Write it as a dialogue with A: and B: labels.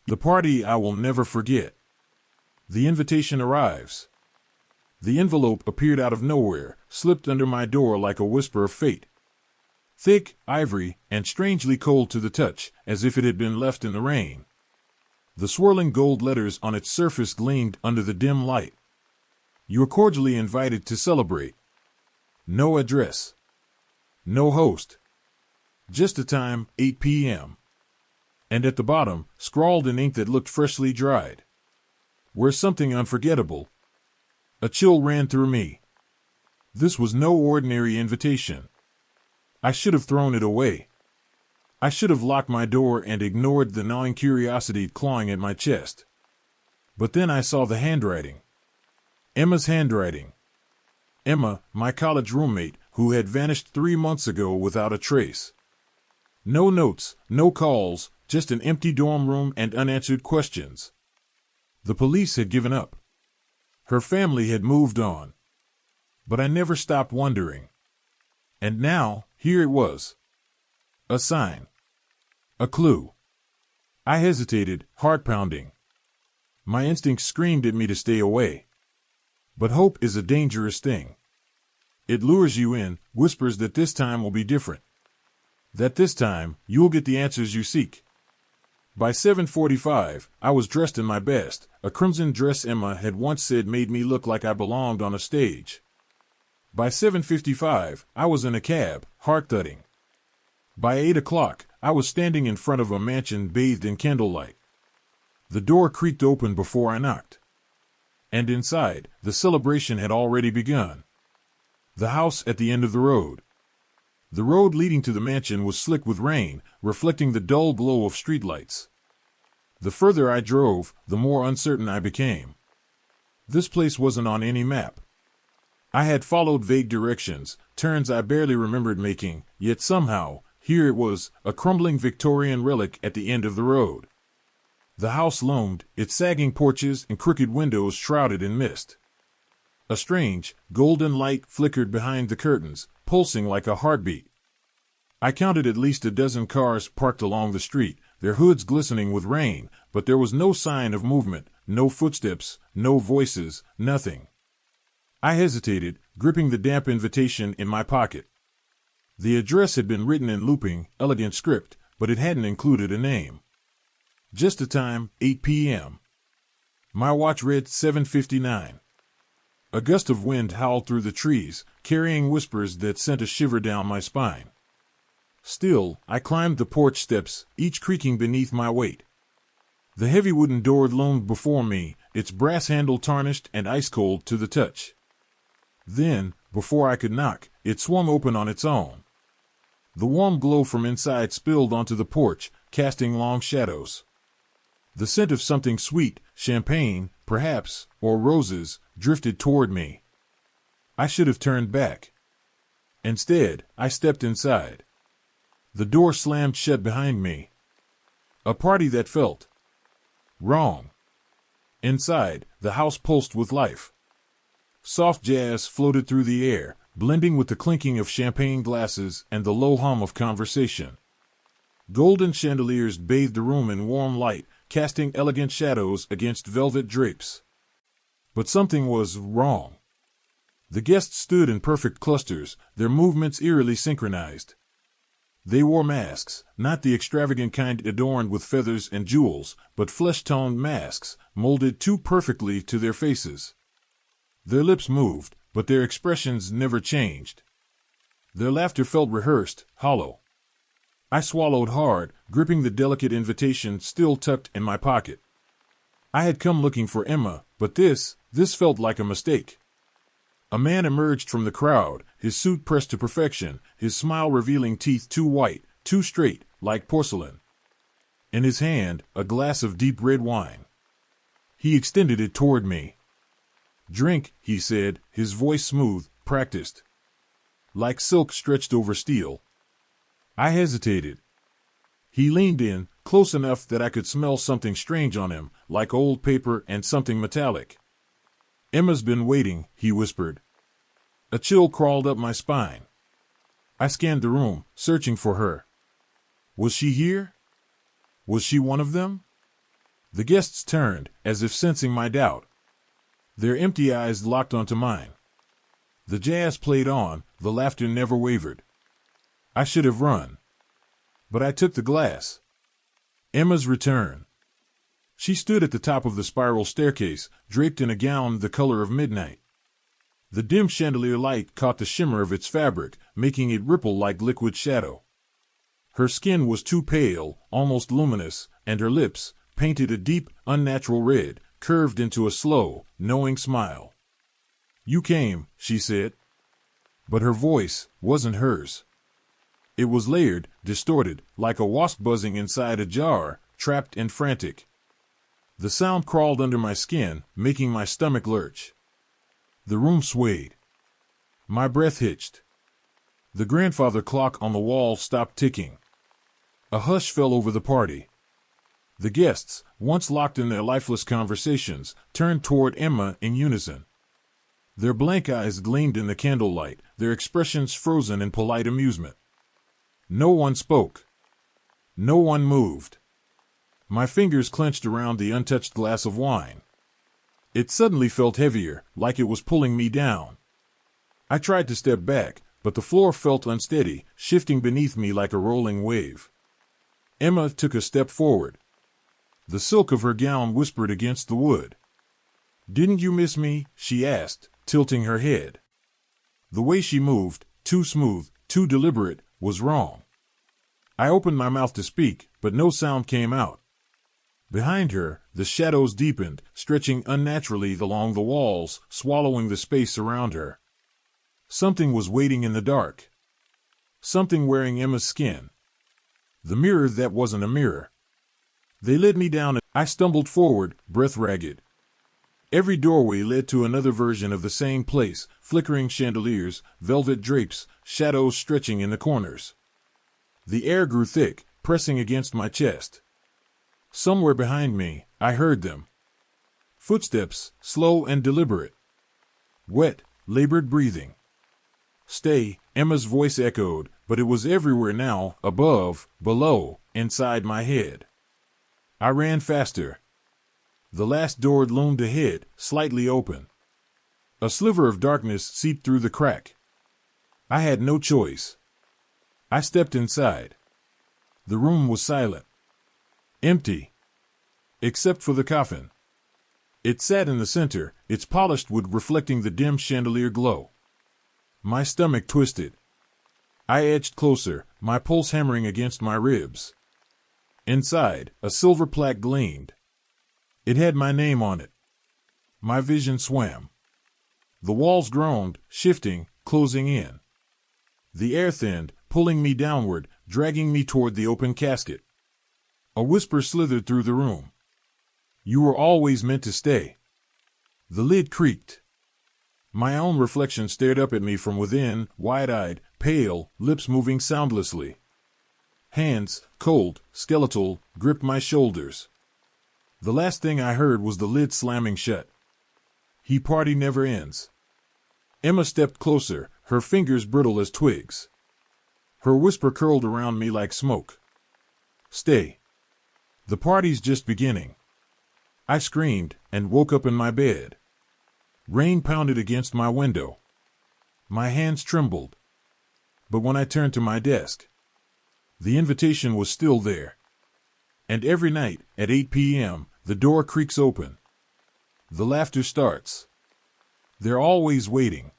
A: The party I will never forget. The invitation arrives. The envelope appeared out of nowhere, slipped under my door like a whisper of fate. Thick, ivory, and strangely cold to the touch, as if it had been left in the rain. The swirling gold letters on its surface gleamed under the dim light. You are cordially invited to celebrate. No address. No host. Just a time, 8 p.m. And at the bottom, scrawled in ink that looked freshly dried. Where's something unforgettable? A chill ran through me. This was no ordinary invitation. I should have thrown it away. I should have locked my door and ignored the gnawing curiosity clawing at my chest. But then I saw the handwriting. Emma's handwriting. Emma, my college roommate, who had vanished 3 months ago without a trace. No notes, no calls, just an empty dorm room and unanswered questions. The police had given up. Her family had moved on. But I never stopped wondering. And now, here it was. A sign. A clue. I hesitated, heart pounding. My instincts screamed at me to stay away. But hope is a dangerous thing. It lures you in, whispers that this time will be different. That this time, you'll get the answers you seek. By 7:45, I was dressed in my best, a crimson dress Emma had once said made me look like I belonged on a stage. By 7:55, I was in a cab, heart thudding. By 8 o'clock, I was standing in front of a mansion bathed in candlelight. The door creaked open before I knocked. And inside, the celebration had already begun. The house at the end of the road. The road leading to the mansion was slick with rain, reflecting the dull glow of streetlights. The further I drove, the more uncertain I became. This place wasn't on any map. I had followed vague directions, turns I barely remembered making, yet somehow, here it was, a crumbling Victorian relic at the end of the road. The house loomed, its sagging porches and crooked windows shrouded in mist. A strange, golden light flickered behind the curtains, pulsing like a heartbeat. I counted at least a dozen cars parked along the street, their hoods glistening with rain, but there was no sign of movement, no footsteps, no voices, nothing. I hesitated, gripping the damp invitation in my pocket. The address had been written in looping, elegant script, but it hadn't included a name. Just a time, 8 p.m. My watch read 7:59. A gust of wind howled through the trees, carrying whispers that sent a shiver down my spine. Still, I climbed the porch steps, each creaking beneath my weight. The heavy wooden door loomed before me, its brass handle tarnished and ice-cold to the touch. Then, before I could knock, it swung open on its own. The warm glow from inside spilled onto the porch, casting long shadows. The scent of something sweet, champagne, perhaps, or roses, drifted toward me. I should have turned back. Instead, I stepped inside. The door slammed shut behind me. A party that felt wrong. Inside, the house pulsed with life. Soft jazz floated through the air, blending with the clinking of champagne glasses and the low hum of conversation. Golden chandeliers bathed the room in warm light, casting elegant shadows against velvet drapes. But something was wrong. The guests stood in perfect clusters, their movements eerily synchronized. They wore masks, not the extravagant kind adorned with feathers and jewels, but flesh-toned masks, molded too perfectly to their faces. Their lips moved, but their expressions never changed. Their laughter felt rehearsed, hollow. I swallowed hard, gripping the delicate invitation still tucked in my pocket. I had come looking for Emma, but this felt like a mistake. A man emerged from the crowd, his suit pressed to perfection, his smile revealing teeth too white, too straight, like porcelain. In his hand, a glass of deep red wine. He extended it toward me. "Drink," he said, his voice smooth, practiced. Like silk stretched over steel. I hesitated. He leaned in, close enough that I could smell something strange on him, like old paper and something metallic. "Emma's been waiting," he whispered. A chill crawled up my spine. I scanned the room, searching for her. Was she here? Was she one of them? The guests turned, as if sensing my doubt. Their empty eyes locked onto mine. The jazz played on, the laughter never wavered. I should have run. But I took the glass. Emma's return. She stood at the top of the spiral staircase, draped in a gown the color of midnight. The dim chandelier light caught the shimmer of its fabric, making it ripple like liquid shadow. Her skin was too pale, almost luminous, and her lips, painted a deep, unnatural red, curved into a slow, knowing smile. "You came," she said. But her voice wasn't hers. It was layered, distorted, like a wasp buzzing inside a jar, trapped and frantic. The sound crawled under my skin, making my stomach lurch. The room swayed. My breath hitched. The grandfather clock on the wall stopped ticking. A hush fell over the party. The guests, once locked in their lifeless conversations, turned toward Emma in unison. Their blank eyes gleamed in the candlelight, their expressions frozen in polite amusement. No one spoke. No one moved. My fingers clenched around the untouched glass of wine. It suddenly felt heavier, like it was pulling me down. I tried to step back, but the floor felt unsteady, shifting beneath me like a rolling wave. Emma took a step forward. The silk of her gown whispered against the wood. "Didn't you miss me?" she asked, tilting her head. The way she moved, too smooth, too deliberate, was wrong. I opened my mouth to speak, but no sound came out. Behind her, the shadows deepened, stretching unnaturally along the walls, swallowing the space around her. Something was waiting in the dark. Something wearing Emma's skin. The mirror that wasn't a mirror. They led me down, and I stumbled forward, breath ragged. Every doorway led to another version of the same place, flickering chandeliers, velvet drapes, shadows stretching in the corners. The air grew thick, pressing against my chest. Somewhere behind me, I heard them. Footsteps, slow and deliberate. Wet, labored breathing. "Stay," Emma's voice echoed, but it was everywhere now, above, below, inside my head. I ran faster. The last door loomed ahead, slightly open. A sliver of darkness seeped through the crack. I had no choice. I stepped inside. The room was silent. Empty. Except for the coffin. It sat in the center, its polished wood reflecting the dim chandelier glow. My stomach twisted. I edged closer, my pulse hammering against my ribs. Inside, a silver plaque gleamed. It had my name on it. My vision swam. The walls groaned, shifting, closing in. The air thinned, pulling me downward, dragging me toward the open casket. A whisper slithered through the room. "You were always meant to stay." The lid creaked. My own reflection stared up at me from within, wide-eyed, pale, lips moving soundlessly. Hands, cold, skeletal, gripped my shoulders. The last thing I heard was the lid slamming shut. Party never ends. Emma stepped closer, her fingers brittle as twigs. Her whisper curled around me like smoke. "Stay. The party's just beginning." I screamed and woke up in my bed. Rain pounded against my window. My hands trembled. But when I turned to my desk, the invitation was still there. And every night, at 8 p.m., the door creaks open. The laughter starts. They're always waiting.